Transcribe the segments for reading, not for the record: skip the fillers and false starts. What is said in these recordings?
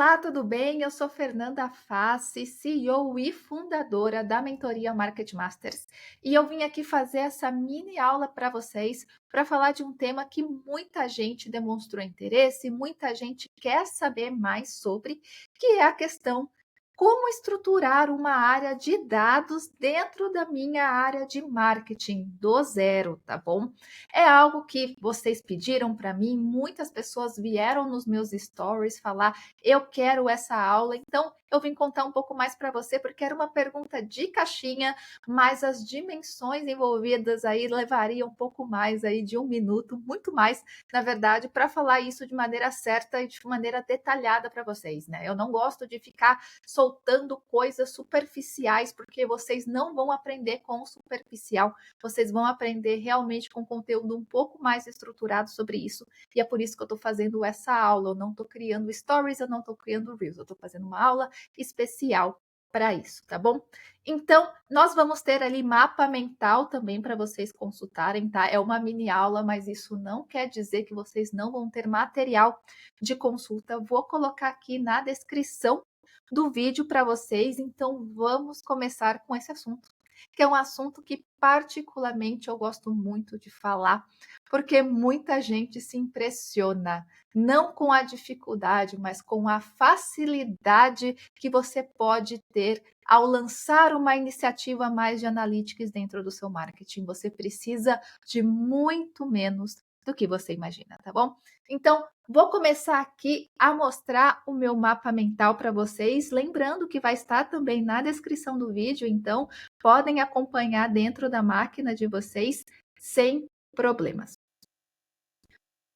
Olá, tudo bem? Eu sou Fernanda Fassi, CEO e fundadora da Mentoria Market Masters. E eu vim aqui fazer essa mini aula para vocês para falar de um tema que muita gente demonstrou interesse, muita gente quer saber mais sobre, que é a questão como estruturar uma área de dados dentro da minha área de marketing do zero, tá bom? É algo que vocês pediram para mim, muitas pessoas vieram nos meus stories falar eu quero essa aula, então eu vim contar um pouco mais para você, porque era uma pergunta de caixinha, mas as dimensões envolvidas aí levariam um pouco mais aí de 1 minuto, muito mais, na verdade, para falar isso de maneira certa e de maneira detalhada para vocês, né? Eu não gosto de ficar soltando coisas superficiais, porque vocês não vão aprender com o superficial, vocês vão aprender realmente com conteúdo um pouco mais estruturado sobre isso, e é por isso que eu estou fazendo essa aula. Eu não estou criando stories, eu não estou criando reels, eu estou fazendo uma aula especial para isso, tá bom? Então, nós vamos ter ali mapa mental também para vocês consultarem, tá? É uma mini aula, mas isso não quer dizer que vocês não vão ter material de consulta. Vou colocar aqui na descrição do vídeo para vocês, então vamos começar com esse assunto, que é um assunto que particularmente eu gosto muito de falar, porque muita gente se impressiona, não com a dificuldade, mas com a facilidade que você pode ter ao lançar uma iniciativa mais de analytics dentro do seu marketing. Você precisa de muito menos do que você imagina, tá bom? Então, vou começar aqui a mostrar o meu mapa mental para vocês, lembrando que vai estar também na descrição do vídeo, então podem acompanhar dentro da máquina de vocês sem problemas.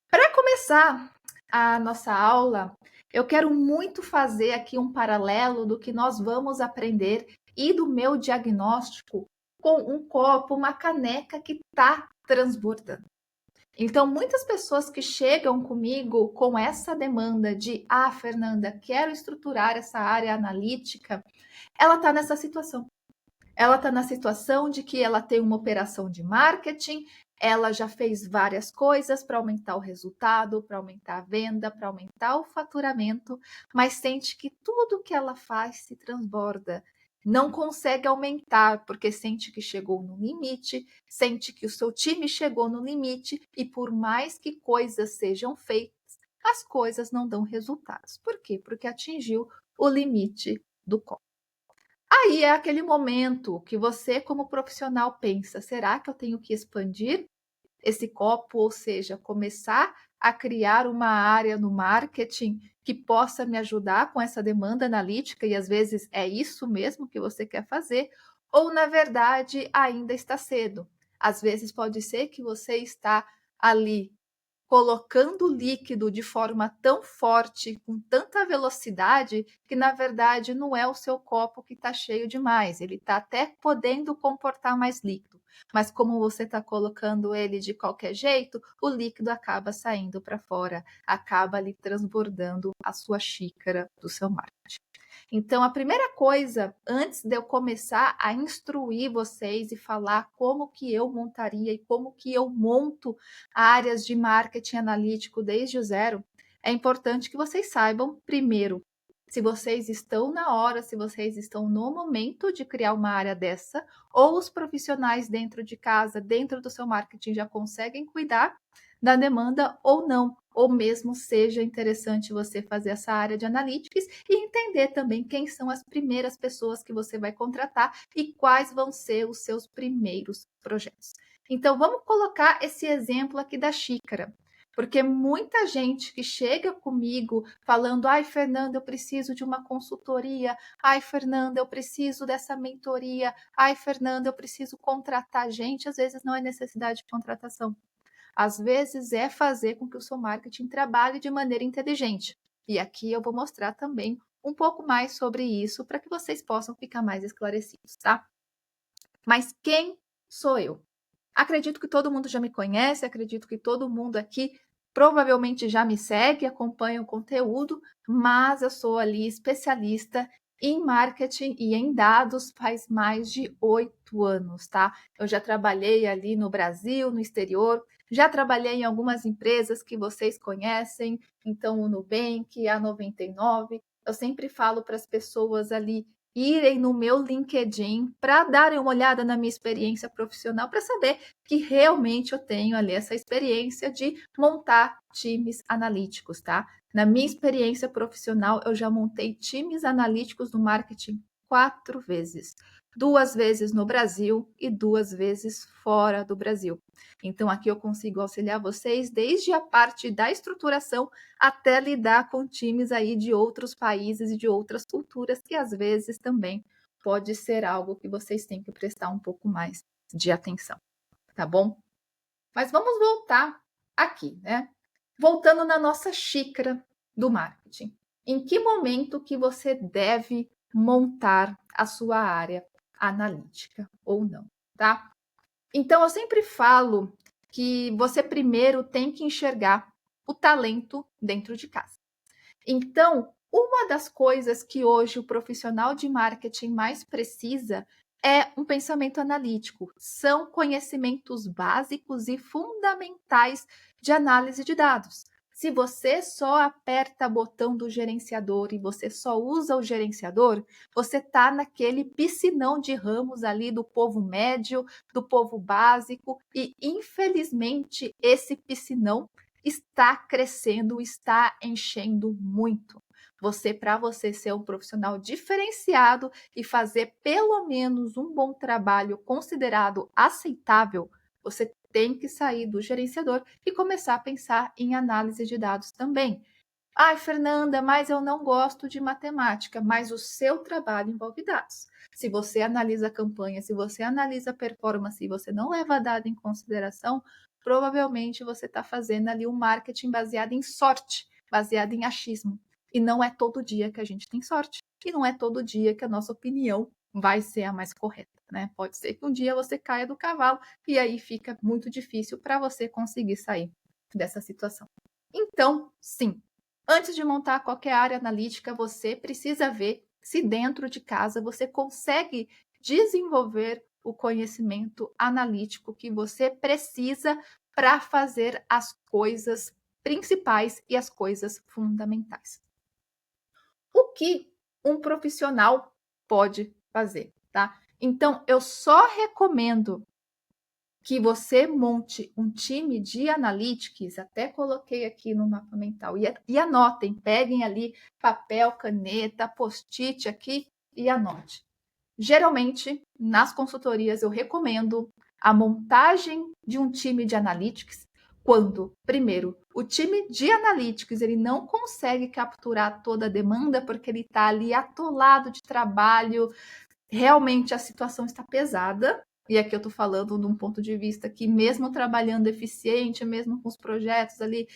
Para começar a nossa aula, eu quero muito fazer aqui um paralelo do que nós vamos aprender e do meu diagnóstico com um copo, uma caneca que está transbordando. Então, muitas pessoas que chegam comigo com essa demanda de Fernanda, quero estruturar essa área analítica, ela está nessa situação. Ela está na situação de que ela tem uma operação de marketing, ela já fez várias coisas para aumentar o resultado, para aumentar a venda, para aumentar o faturamento, mas sente que tudo que ela faz se transborda. Não consegue aumentar porque sente que chegou no limite, sente que o seu time chegou no limite e por mais que coisas sejam feitas, as coisas não dão resultados. Por quê? Porque atingiu o limite do copo. Aí é aquele momento que você, como profissional, pensa: será que eu tenho que expandir esse copo? Ou seja, começar a criar uma área no marketing que possa me ajudar com essa demanda analítica, e às vezes é isso mesmo que você quer fazer, ou na verdade ainda está cedo. Às vezes pode ser que você está ali colocando o líquido de forma tão forte, com tanta velocidade, que na verdade não é o seu copo que está cheio demais, ele está até podendo comportar mais líquido, mas como você está colocando ele de qualquer jeito, o líquido acaba saindo para fora, acaba ali transbordando a sua xícara do seu marketing. Então, a primeira coisa, antes de eu começar a instruir vocês e falar como que eu montaria e como que eu monto áreas de marketing analítico desde o zero, é importante que vocês saibam, primeiro, se vocês estão na hora, se vocês estão no momento de criar uma área dessa, ou os profissionais dentro de casa, dentro do seu marketing, já conseguem cuidar da demanda ou não, ou mesmo seja interessante você fazer essa área de analytics e entender também quem são as primeiras pessoas que você vai contratar e quais vão ser os seus primeiros projetos. Então, vamos colocar esse exemplo aqui da xícara, porque muita gente que chega comigo falando: ai, Fernanda, eu preciso de uma consultoria, ai, Fernanda, eu preciso dessa mentoria, ai, Fernanda, eu preciso contratar gente, às vezes não é necessidade de contratação. Às vezes é fazer com que o seu marketing trabalhe de maneira inteligente. E aqui eu vou mostrar também um pouco mais sobre isso para que vocês possam ficar mais esclarecidos, tá? Mas quem sou eu? Acredito que todo mundo já me conhece, acredito que todo mundo aqui provavelmente já me segue, acompanha o conteúdo, mas eu sou ali especialista em marketing e em dados faz mais de 8 anos, tá? Eu já trabalhei ali no Brasil, no exterior, Já trabalhei em algumas empresas que vocês conhecem, então o Nubank, a 99. Eu sempre falo para as pessoas ali irem no meu LinkedIn para darem uma olhada na minha experiência profissional, para saber que realmente eu tenho ali essa experiência de montar times analíticos, tá? Na minha experiência profissional, eu já montei times analíticos no marketing 4 vezes. 2 vezes no Brasil e 2 vezes fora do Brasil. Então, aqui eu consigo auxiliar vocês desde a parte da estruturação até lidar com times aí de outros países e de outras culturas, que às vezes também pode ser algo que vocês têm que prestar um pouco mais de atenção, tá bom? Mas vamos voltar aqui, né? Voltando na nossa xícara do marketing. Em que momento que você deve montar a sua área analítica ou não, tá? Então eu sempre falo que você primeiro tem que enxergar o talento dentro de casa. Então, uma das coisas que hoje o profissional de marketing mais precisa é um pensamento analítico. São conhecimentos básicos e fundamentais de análise de dados. Se você só aperta o botão do gerenciador e você só usa o gerenciador, você está naquele piscinão de ramos ali do povo médio, do povo básico, e infelizmente esse piscinão está crescendo, está enchendo muito. Para você ser um profissional diferenciado e fazer pelo menos um bom trabalho considerado aceitável, você tem que sair do gerenciador e começar a pensar em análise de dados também. Ai, Fernanda, mas eu não gosto de matemática, mas o seu trabalho envolve dados. Se você analisa a campanha, se você analisa a performance e você não leva dado em consideração, provavelmente você está fazendo ali um marketing baseado em sorte, baseado em achismo. E não é todo dia que a gente tem sorte. E não é todo dia que a nossa opinião vai ser a mais correta, né? Pode ser que um dia você caia do cavalo e aí fica muito difícil para você conseguir sair dessa situação. Então, sim, antes de montar qualquer área analítica, você precisa ver se dentro de casa você consegue desenvolver o conhecimento analítico que você precisa para fazer as coisas principais e as coisas fundamentais. O que um profissional pode fazer, tá? Então, eu só recomendo que você monte um time de analytics, até coloquei aqui no mapa mental, e anotem, peguem ali papel, caneta, post-it aqui e anote. Geralmente, nas consultorias, eu recomendo a montagem de um time de analytics quando, primeiro, o time de analytics ele não consegue capturar toda a demanda porque ele está ali atolado de trabalho, realmente a situação está pesada. E aqui eu estou falando de um ponto de vista que, mesmo trabalhando eficiente, mesmo com os projetos ali,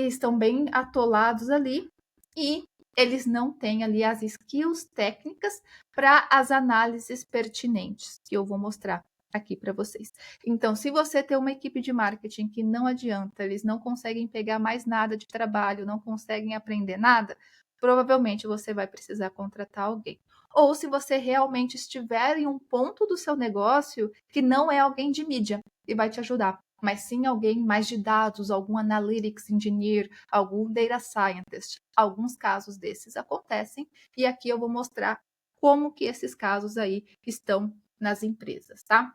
estão bem atolados ali, e eles não têm ali as skills técnicas para as análises pertinentes, que eu vou mostrar aqui para vocês. Então, se você tem uma equipe de marketing que não adianta, eles não conseguem pegar mais nada de trabalho, não conseguem aprender nada, provavelmente você vai precisar contratar alguém. Ou se você realmente estiver em um ponto do seu negócio que não é alguém de mídia e vai te ajudar, mas sim alguém mais de dados, algum analytics engineer, algum data scientist. Alguns casos desses acontecem e aqui eu vou mostrar como que esses casos aí estão nas empresas, tá?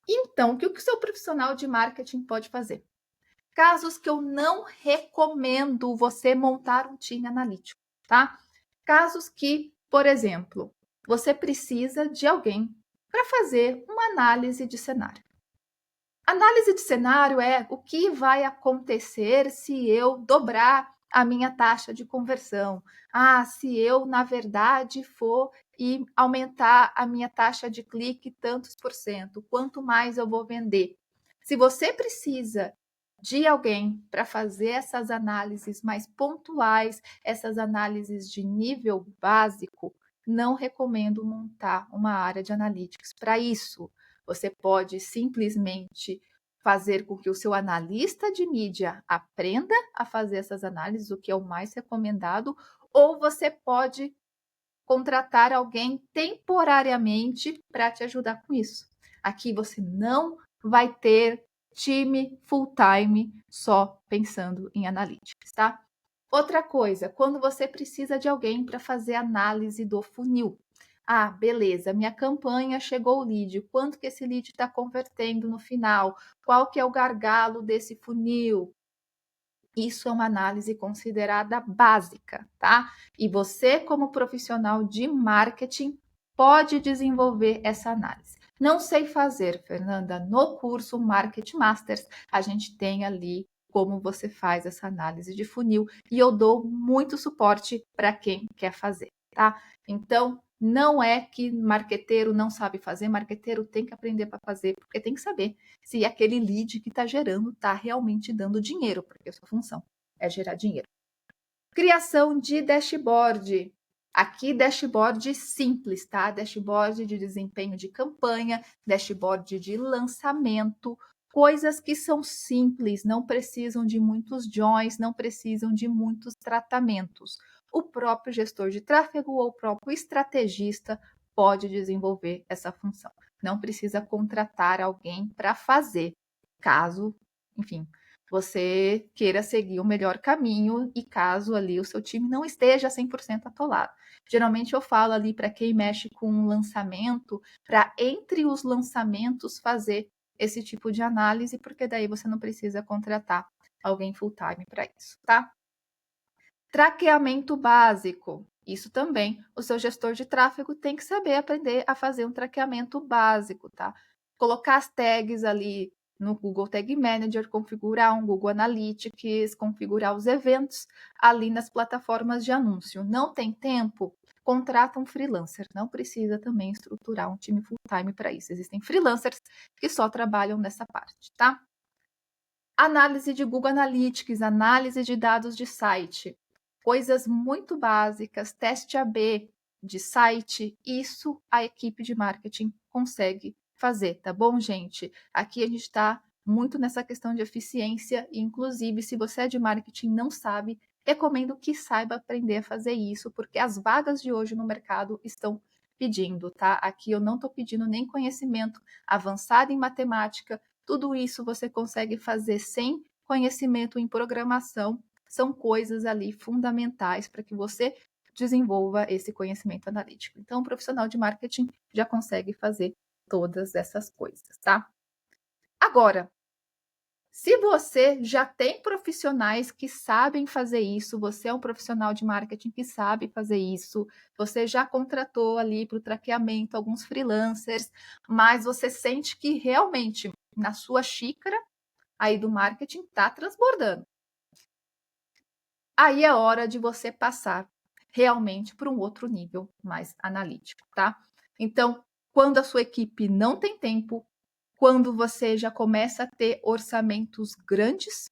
Então, o que o seu profissional de marketing pode fazer? Casos que eu não recomendo você montar um time analítico, tá? Casos que, por exemplo, você precisa de alguém para fazer uma análise de cenário. Análise de cenário é o que vai acontecer se eu dobrar a minha taxa de conversão. Ah, se eu, na verdade, for e aumentar a minha taxa de clique tantos por cento, quanto mais eu vou vender. Se você precisa de alguém para fazer essas análises mais pontuais, essas análises de nível básico, não recomendo montar uma área de analytics para isso. Você pode simplesmente fazer com que o seu analista de mídia aprenda a fazer essas análises, o que é o mais recomendado, ou você pode contratar alguém temporariamente para te ajudar com isso. Aqui você não vai ter time full-time só pensando em analytics, tá? Outra coisa, quando você precisa de alguém para fazer análise do funil. Ah, beleza, minha campanha chegou o lead, quanto que esse lead está convertendo no final? Qual que é o gargalo desse funil? Isso é uma análise considerada básica, tá? E você, como profissional de marketing, pode desenvolver essa análise. Não sei fazer, Fernanda, no curso Market Masters, a gente tem ali como você faz essa análise de funil e eu dou muito suporte para quem quer fazer, tá? Então, não é que marqueteiro não sabe fazer, marqueteiro tem que aprender para fazer, porque tem que saber se aquele lead que está gerando está realmente dando dinheiro, porque a sua função é gerar dinheiro. Criação de dashboard. Aqui, dashboard simples, tá? Dashboard de desempenho de campanha, dashboard de lançamento, coisas que são simples, não precisam de muitos joins, não precisam de muitos tratamentos. O próprio gestor de tráfego ou o próprio estrategista pode desenvolver essa função. Não precisa contratar alguém para fazer, caso, enfim, você queira seguir o melhor caminho e caso ali o seu time não esteja 100% atolado. Geralmente eu falo ali para quem mexe com um lançamento, para entre os lançamentos fazer esse tipo de análise, porque daí você não precisa contratar alguém full time para isso, tá? Traqueamento básico. Isso também, o seu gestor de tráfego tem que saber aprender a fazer um traqueamento básico, tá? Colocar as tags ali no Google Tag Manager, configurar um Google Analytics, configurar os eventos ali nas plataformas de anúncio. Não tem tempo? Contrata um freelancer. Não precisa também estruturar um time full-time para isso. Existem freelancers que só trabalham nessa parte, tá? Análise de Google Analytics, análise de dados de site, coisas muito básicas, teste AB de site, isso a equipe de marketing consegue fazer, tá bom, gente? Aqui a gente está muito nessa questão de eficiência, e inclusive, se você é de marketing e não sabe, recomendo que saiba aprender a fazer isso, porque as vagas de hoje no mercado estão pedindo, tá? Aqui eu não estou pedindo nem conhecimento avançado em matemática, tudo isso você consegue fazer sem conhecimento em programação. São coisas ali fundamentais para que você desenvolva esse conhecimento analítico. Então, o profissional de marketing já consegue fazer todas essas coisas, tá? Agora, se você já tem profissionais que sabem fazer isso, você é um profissional de marketing que sabe fazer isso, você já contratou ali para o traqueamento alguns freelancers, mas você sente que realmente na sua xícara aí do marketing está transbordando. Aí é hora de você passar realmente para um outro nível mais analítico, tá? Então, quando a sua equipe não tem tempo, quando você já começa a ter orçamentos grandes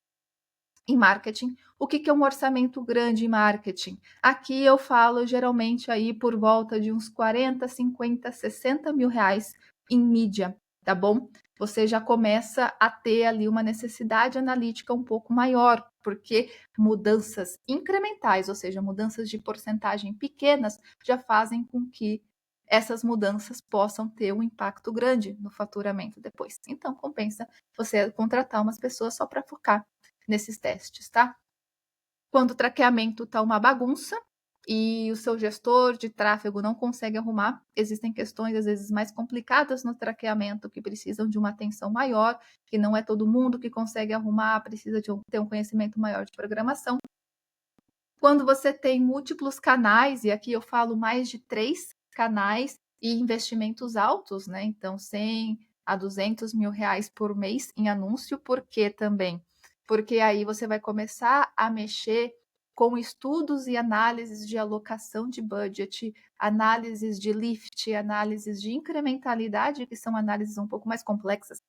em marketing, o que é um orçamento grande em marketing? Aqui eu falo geralmente aí por volta de uns 40, 50, 60 mil reais em mídia, tá bom? Você já começa a ter ali uma necessidade analítica um pouco maior, porque mudanças incrementais, ou seja, mudanças de porcentagem pequenas, já fazem com que essas mudanças possam ter um impacto grande no faturamento depois. Então, compensa você contratar umas pessoas só para focar nesses testes, tá? Quando o traqueamento está uma bagunça e o seu gestor de tráfego não consegue arrumar, existem questões às vezes mais complicadas no traqueamento que precisam de uma atenção maior, que não é todo mundo que consegue arrumar, precisa de ter um conhecimento maior de programação. Quando você tem múltiplos canais, e aqui eu falo mais de 3 canais e investimentos altos, né? Então, 100 a 200 mil reais por mês em anúncio, por que também? Porque aí você vai começar a mexer com estudos e análises de alocação de budget, análises de lift, análises de incrementalidade, que são análises um pouco mais complexas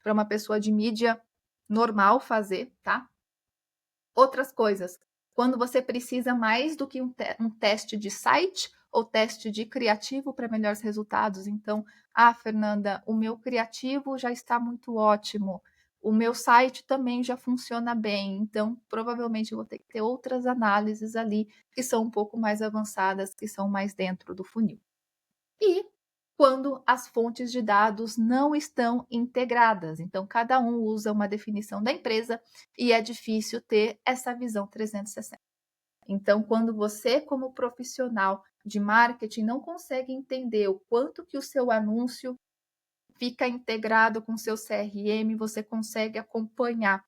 para uma pessoa de mídia normal fazer, tá? Outras coisas, quando você precisa mais do que um teste de site ou teste de criativo para melhores resultados. Então, Fernanda, o meu criativo já está muito ótimo, o meu site também já funciona bem, então provavelmente eu vou ter que ter outras análises ali que são um pouco mais avançadas, que são mais dentro do funil. E quando as fontes de dados não estão integradas. Então, cada um usa uma definição da empresa e é difícil ter essa visão 360. Então, quando você, como profissional de marketing, não consegue entender o quanto que o seu anúncio fica integrado com o seu CRM, você consegue acompanhar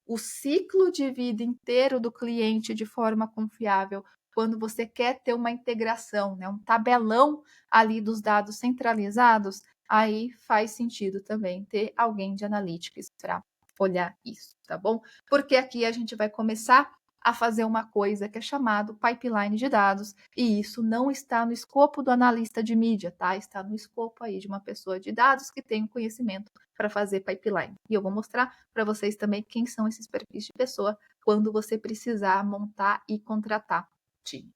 o ciclo de vida inteiro do cliente de forma confiável, quando você quer ter uma integração, né, um tabelão ali dos dados centralizados, aí faz sentido também ter alguém de analytics para olhar isso, tá bom? Porque aqui a gente vai começar a fazer uma coisa que é chamado pipeline de dados, e isso não está no escopo do analista de mídia, tá? Está no escopo aí de uma pessoa de dados que tem o conhecimento para fazer pipeline. E eu vou mostrar para vocês também quem são esses perfis de pessoa quando você precisar montar e contratar time.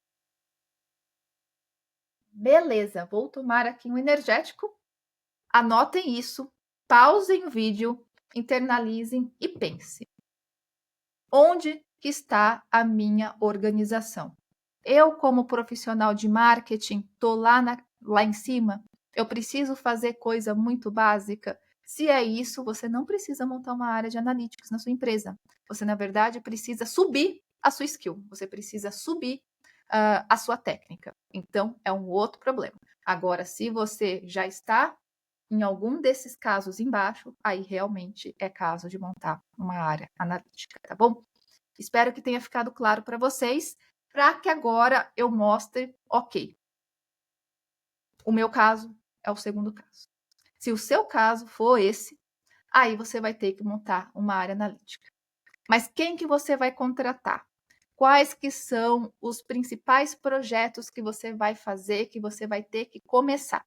Beleza, vou tomar aqui um energético. Anotem isso, pausem o vídeo, internalizem e pensem. Onde que está a minha organização? Eu, como profissional de marketing, estou lá em cima, eu preciso fazer coisa muito básica. Se é isso, você não precisa montar uma área de analytics na sua empresa. Você, na verdade, precisa subir a sua skill, você precisa subir a sua técnica. Então, é um outro problema. Agora, se você já está em algum desses casos embaixo, aí realmente é caso de montar uma área analítica, tá bom? Espero que tenha ficado claro para vocês, para que agora eu mostre, ok, o meu caso é o segundo caso. Se o seu caso for esse, aí você vai ter que montar uma área analítica. Mas quem que você vai contratar? Quais que são os principais projetos que você vai fazer, que você vai ter que começar?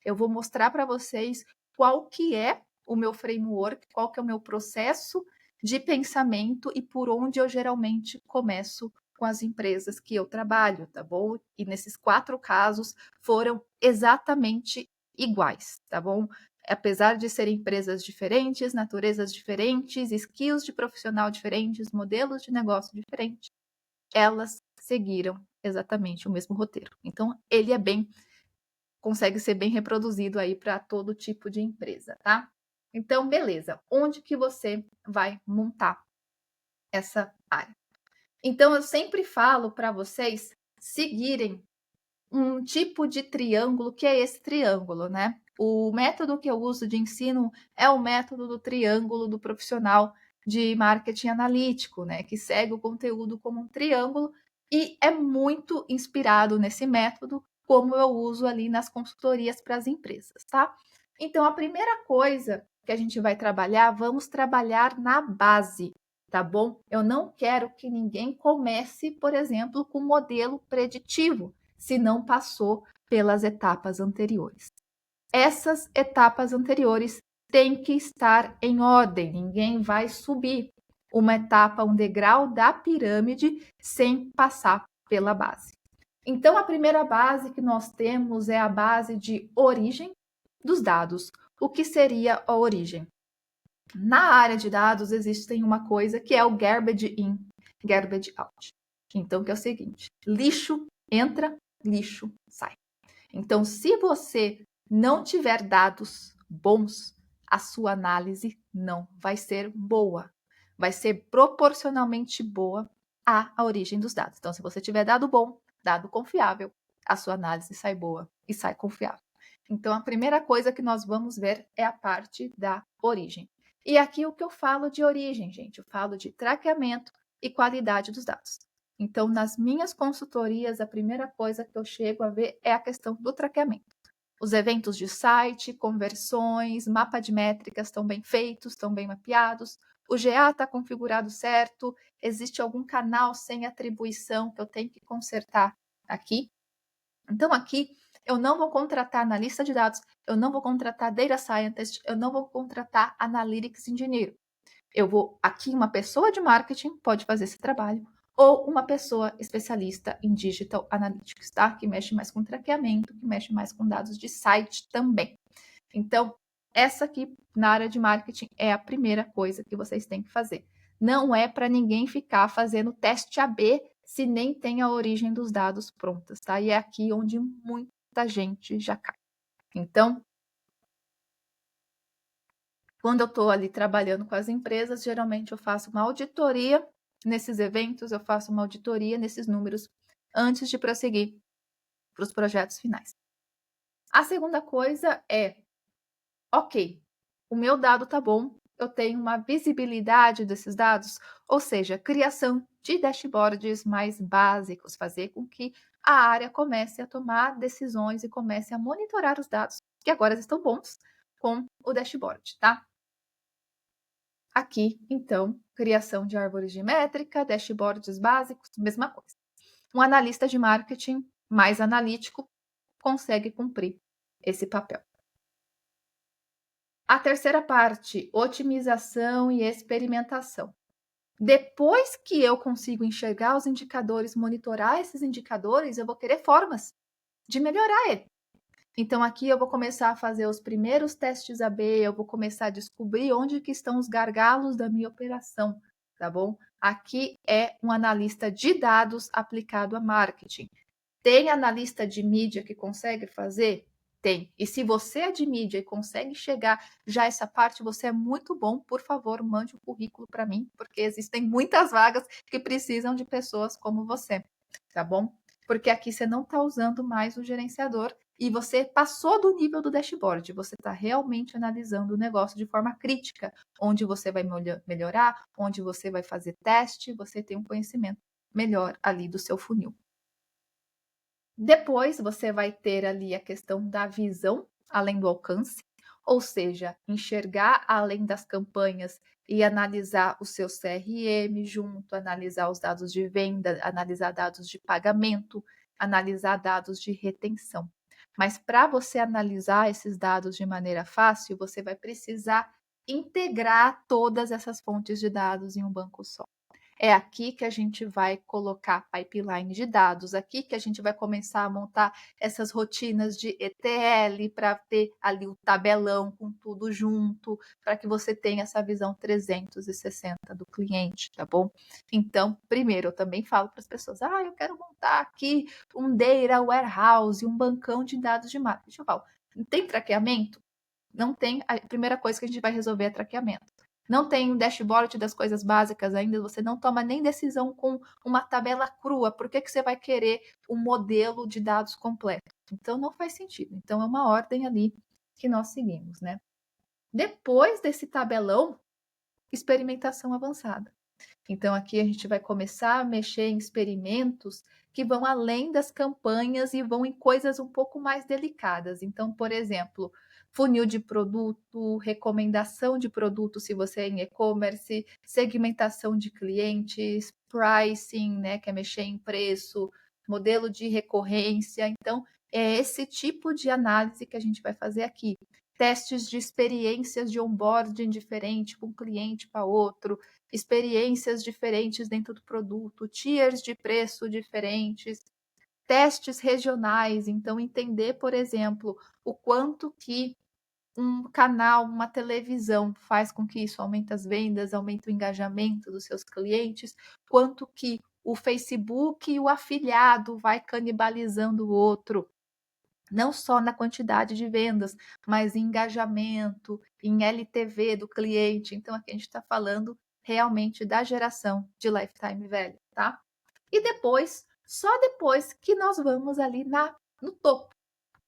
Eu vou mostrar para vocês qual que é o meu framework, qual que é o meu processo de pensamento e por onde eu geralmente começo com as empresas que eu trabalho, tá bom? E nesses 4 casos foram exatamente iguais, tá bom? Apesar de serem empresas diferentes, naturezas diferentes, skills de profissional diferentes, modelos de negócio diferentes, elas seguiram exatamente o mesmo roteiro. Então, ele é consegue ser bem reproduzido aí para todo tipo de empresa, tá? Então, beleza. Onde que você vai montar essa área? Então, eu sempre falo para vocês seguirem um tipo de triângulo que é esse triângulo, né? O método que eu uso de ensino é o método do triângulo do profissional de marketing analítico, né? Que segue o conteúdo como um triângulo e é muito inspirado nesse método, como eu uso ali nas consultorias para as empresas, tá? Então, a primeira coisa que a gente vai trabalhar, vamos trabalhar na base, tá bom? Eu não quero que ninguém comece, por exemplo, com modelo preditivo, se não passou pelas etapas anteriores. Essas etapas anteriores têm que estar em ordem, ninguém vai subir uma etapa, um degrau da pirâmide sem passar pela base. Então, a primeira base que nós temos é a base de origem dos dados. O que seria a origem? Na área de dados existe uma coisa que é o garbage in, garbage out. Então, que é o seguinte, lixo entra, lixo sai. Então, se você não tiver dados bons, a sua análise não vai ser boa. Vai ser proporcionalmente boa à origem dos dados. Então, se você tiver dado bom, dado confiável, a sua análise sai boa e sai confiável. Então, a primeira coisa que nós vamos ver é a parte da origem. E aqui o que eu falo de origem, gente, eu falo de traqueamento e qualidade dos dados. Então, nas minhas consultorias, a primeira coisa que eu chego a ver é a questão do traqueamento. Os eventos de site, conversões, mapa de métricas estão bem feitos, estão bem mapeados, o GA está configurado certo, existe algum canal sem atribuição que eu tenho que consertar aqui. Então, aqui eu não vou contratar analista de dados, eu não vou contratar data scientist, eu não vou contratar analytics engineer. Eu vou aqui, uma pessoa de marketing pode fazer esse trabalho, ou uma pessoa especialista em digital analytics, tá? Que mexe mais com traqueamento, que mexe mais com dados de site também. Então, essa aqui na área de marketing é a primeira coisa que vocês têm que fazer. Não é para ninguém ficar fazendo teste AB se nem tem a origem dos dados prontas, tá? E é aqui onde muita gente já cai. Então, quando eu estou ali trabalhando com as empresas, geralmente eu faço uma auditoria nesses eventos, eu faço uma auditoria nesses números antes de prosseguir para os projetos finais. A segunda coisa é, ok, o meu dado tá bom, eu tenho uma visibilidade desses dados, ou seja, criação de dashboards mais básicos, fazer com que a área comece a tomar decisões e comece a monitorar os dados que agora estão bons com o dashboard, tá? Aqui, então, criação de árvores de métrica, dashboards básicos, mesma coisa. Um analista de marketing mais analítico consegue cumprir esse papel. A terceira parte, otimização e experimentação. Depois que eu consigo enxergar os indicadores, monitorar esses indicadores, eu vou querer formas de melhorar ele. Então, aqui eu vou começar a fazer os primeiros testes AB, eu vou começar a descobrir onde que estão os gargalos da minha operação, tá bom? Aqui é um analista de dados aplicado a marketing. Tem analista de mídia que consegue fazer? Tem. E se você é de mídia e consegue chegar já a essa parte, você é muito bom. Por favor, mande o currículo para mim, porque existem muitas vagas que precisam de pessoas como você, tá bom? Porque aqui você não está usando mais o gerenciador e você passou do nível do dashboard. Você está realmente analisando o negócio de forma crítica, onde você vai melhorar, onde você vai fazer teste, você tem um conhecimento melhor ali do seu funil. Depois você vai ter ali a questão da visão além do alcance, ou seja, enxergar além das campanhas e analisar o seu CRM junto, analisar os dados de venda, analisar dados de pagamento, analisar dados de retenção. Mas para você analisar esses dados de maneira fácil, você vai precisar integrar todas essas fontes de dados em um banco só. É aqui que a gente vai colocar pipeline de dados, aqui que a gente vai começar a montar essas rotinas de ETL para ter ali o tabelão com tudo junto, para que você tenha essa visão 360 do cliente, tá bom? Então, primeiro, eu também falo para as pessoas: eu quero montar aqui um data warehouse, um bancão de dados de marketing. Eu falo: tem traqueamento? Não tem. A primeira coisa que a gente vai resolver é traqueamento. Não tem um dashboard das coisas básicas ainda, você não toma nem decisão com uma tabela crua. Por que você vai querer um modelo de dados completo? Então, não faz sentido. Então, é uma ordem ali que nós seguimos, né? Depois desse tabelão, experimentação avançada. Então, aqui a gente vai começar a mexer em experimentos que vão além das campanhas e vão em coisas um pouco mais delicadas. Então, por exemplo, funil de produto, recomendação de produto se você é em e-commerce, segmentação de clientes, pricing, né, que é mexer em preço, modelo de recorrência. Então, é esse tipo de análise que a gente vai fazer aqui. Testes de experiências de onboarding diferente com um cliente para outro, experiências diferentes dentro do produto, tiers de preço diferentes, testes regionais. Então, entender, por exemplo, o quanto que um canal, uma televisão faz com que isso aumente as vendas, aumente o engajamento dos seus clientes, quanto que o Facebook e o afiliado vai canibalizando o outro, não só na quantidade de vendas, mas em engajamento, em LTV do cliente. Então, aqui a gente está falando realmente da geração de lifetime value, tá? E depois, só depois que nós vamos ali no topo,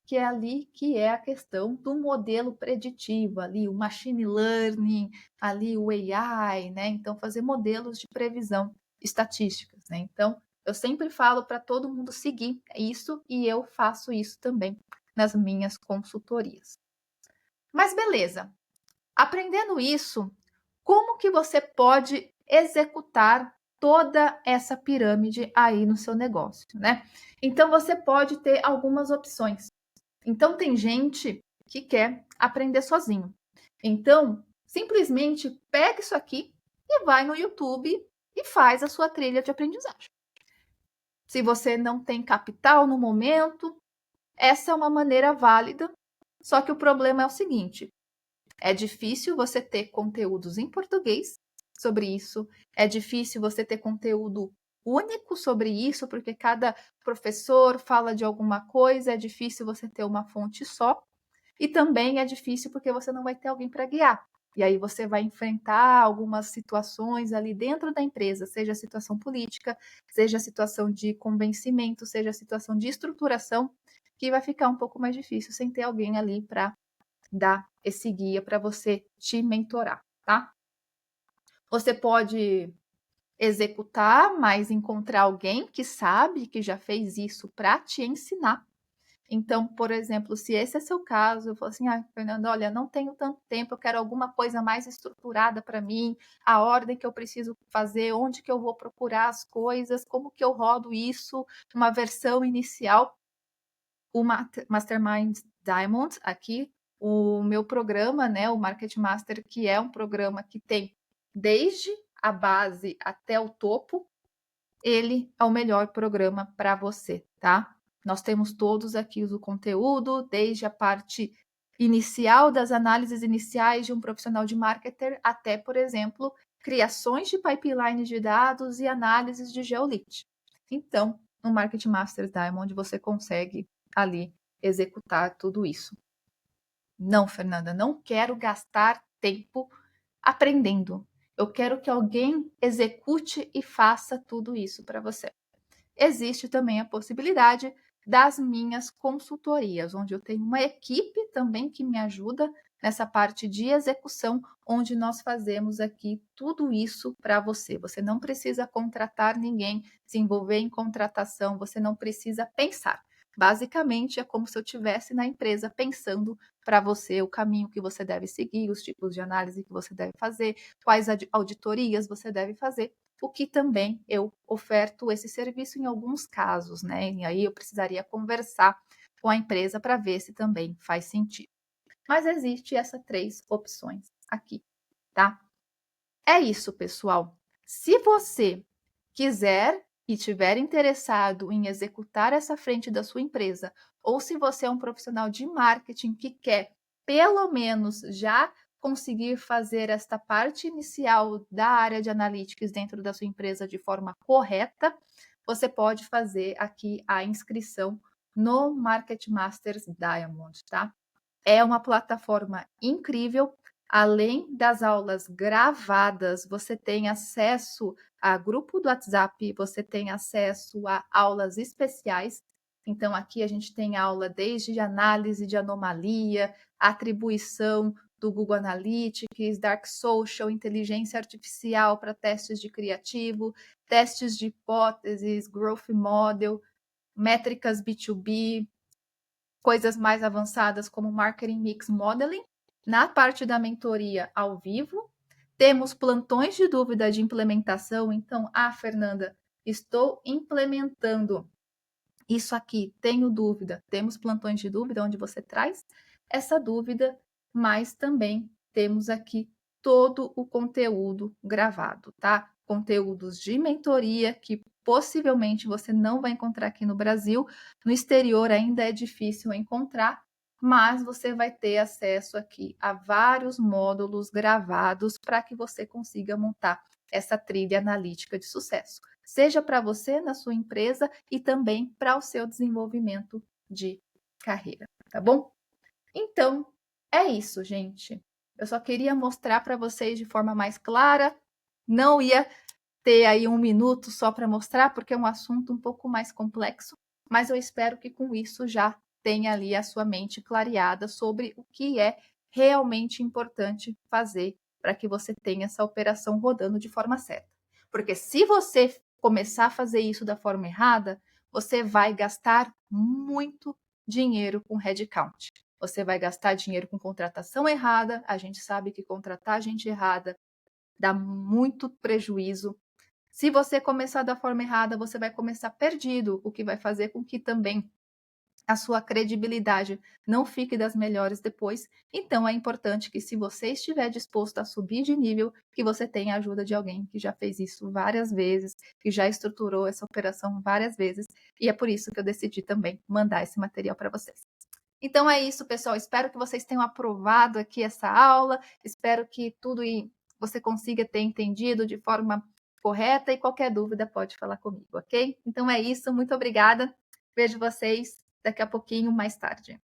que é ali que é a questão do modelo preditivo, ali o machine learning, ali o AI, né? Então, fazer modelos de previsão estatísticas, né? Então, eu sempre falo para todo mundo seguir isso e eu faço isso também nas minhas consultorias. Mas beleza, aprendendo isso, como que você pode executar toda essa pirâmide aí no seu negócio, né? Então, você pode ter algumas opções. Então, tem gente que quer aprender sozinho. Então, simplesmente pega isso aqui e vai no YouTube e faz a sua trilha de aprendizagem. Se você não tem capital no momento, essa é uma maneira válida. Só que o problema é o seguinte: é difícil você ter conteúdos em português sobre isso, é difícil você ter conteúdo único sobre isso, porque cada professor fala de alguma coisa, é difícil você ter uma fonte só. E também é difícil porque você não vai ter alguém para guiar. E aí você vai enfrentar algumas situações ali dentro da empresa, seja a situação política, seja a situação de convencimento, seja a situação de estruturação, que vai ficar um pouco mais difícil sem ter alguém ali para dar esse guia para você te mentorar, tá? Você pode executar, mas encontrar alguém que sabe, que já fez isso para te ensinar. Então, por exemplo, se esse é seu caso, eu falo assim: "Ah, Fernanda, olha, não tenho tanto tempo, eu quero alguma coisa mais estruturada para mim, a ordem que eu preciso fazer, onde que eu vou procurar as coisas, como que eu rodo isso, uma versão inicial". O Mastermind Diamond aqui, o meu programa, né, o Market Master, que é um programa que tem desde a base até o topo, ele é o melhor programa para você, tá? Nós temos todos aqui o conteúdo, desde a parte inicial das análises iniciais de um profissional de marketer até, por exemplo, criações de pipeline de dados e análises de geolit. Então, no Market Masters Diamond você consegue ali executar tudo isso. Não, Fernanda, não quero gastar tempo aprendendo. Eu quero que alguém execute e faça tudo isso para você. Existe também a possibilidade das minhas consultorias, onde eu tenho uma equipe também que me ajuda nessa parte de execução, onde nós fazemos aqui tudo isso para você. Você não precisa contratar ninguém, se envolver em contratação, você não precisa pensar. Basicamente, é como se eu estivesse na empresa pensando para você o caminho que você deve seguir, os tipos de análise que você deve fazer, quais auditorias você deve fazer, o que também eu oferto esse serviço em alguns casos, né? E aí eu precisaria conversar com a empresa para ver se também faz sentido. Mas existe essas 3 opções aqui, tá? É isso, pessoal. Se você quiser e tiver interessado em executar essa frente da sua empresa, ou se você é um profissional de marketing que quer pelo menos já conseguir fazer esta parte inicial da área de analytics dentro da sua empresa de forma correta, você pode fazer aqui a inscrição no Market Masters Diamond, tá? É uma plataforma incrível. Além das aulas gravadas, você tem acesso a grupo do WhatsApp, você tem acesso a aulas especiais. Então, aqui a gente tem aula desde análise de anomalia, atribuição do Google Analytics, Dark Social, inteligência artificial para testes de criativo, testes de hipóteses, growth model, métricas B2B, coisas mais avançadas como Marketing Mix Modeling. Na parte da mentoria ao vivo, temos plantões de dúvida de implementação. Então, Fernanda, estou implementando isso aqui, tenho dúvida. Temos plantões de dúvida onde você traz essa dúvida, mas também temos aqui todo o conteúdo gravado, tá? Conteúdos de mentoria que possivelmente você não vai encontrar aqui no Brasil. No exterior ainda é difícil encontrar, mas você vai ter acesso aqui a vários módulos gravados para que você consiga montar essa trilha analítica de sucesso, seja para você na sua empresa e também para o seu desenvolvimento de carreira, tá bom? Então, é isso, gente. Eu só queria mostrar para vocês de forma mais clara. Não ia ter aí 1 minuto só para mostrar, porque é um assunto um pouco mais complexo, mas eu espero que com isso já tenha ali a sua mente clareada sobre o que é realmente importante fazer para que você tenha essa operação rodando de forma certa. Porque se você começar a fazer isso da forma errada, você vai gastar muito dinheiro com headcount. Você vai gastar dinheiro com contratação errada. A gente sabe que contratar gente errada dá muito prejuízo. Se você começar da forma errada, você vai começar perdido, o que vai fazer com que também a sua credibilidade não fique das melhores depois. Então, é importante que, se você estiver disposto a subir de nível, que você tenha a ajuda de alguém que já fez isso várias vezes, que já estruturou essa operação várias vezes, e é por isso que eu decidi também mandar esse material para vocês. Então é isso, pessoal. Espero que vocês tenham aprovado aqui essa aula. Espero que tudo você consiga ter entendido de forma correta, e qualquer dúvida pode falar comigo, ok? Então é isso. Muito obrigada. Vejo vocês daqui a pouquinho mais tarde.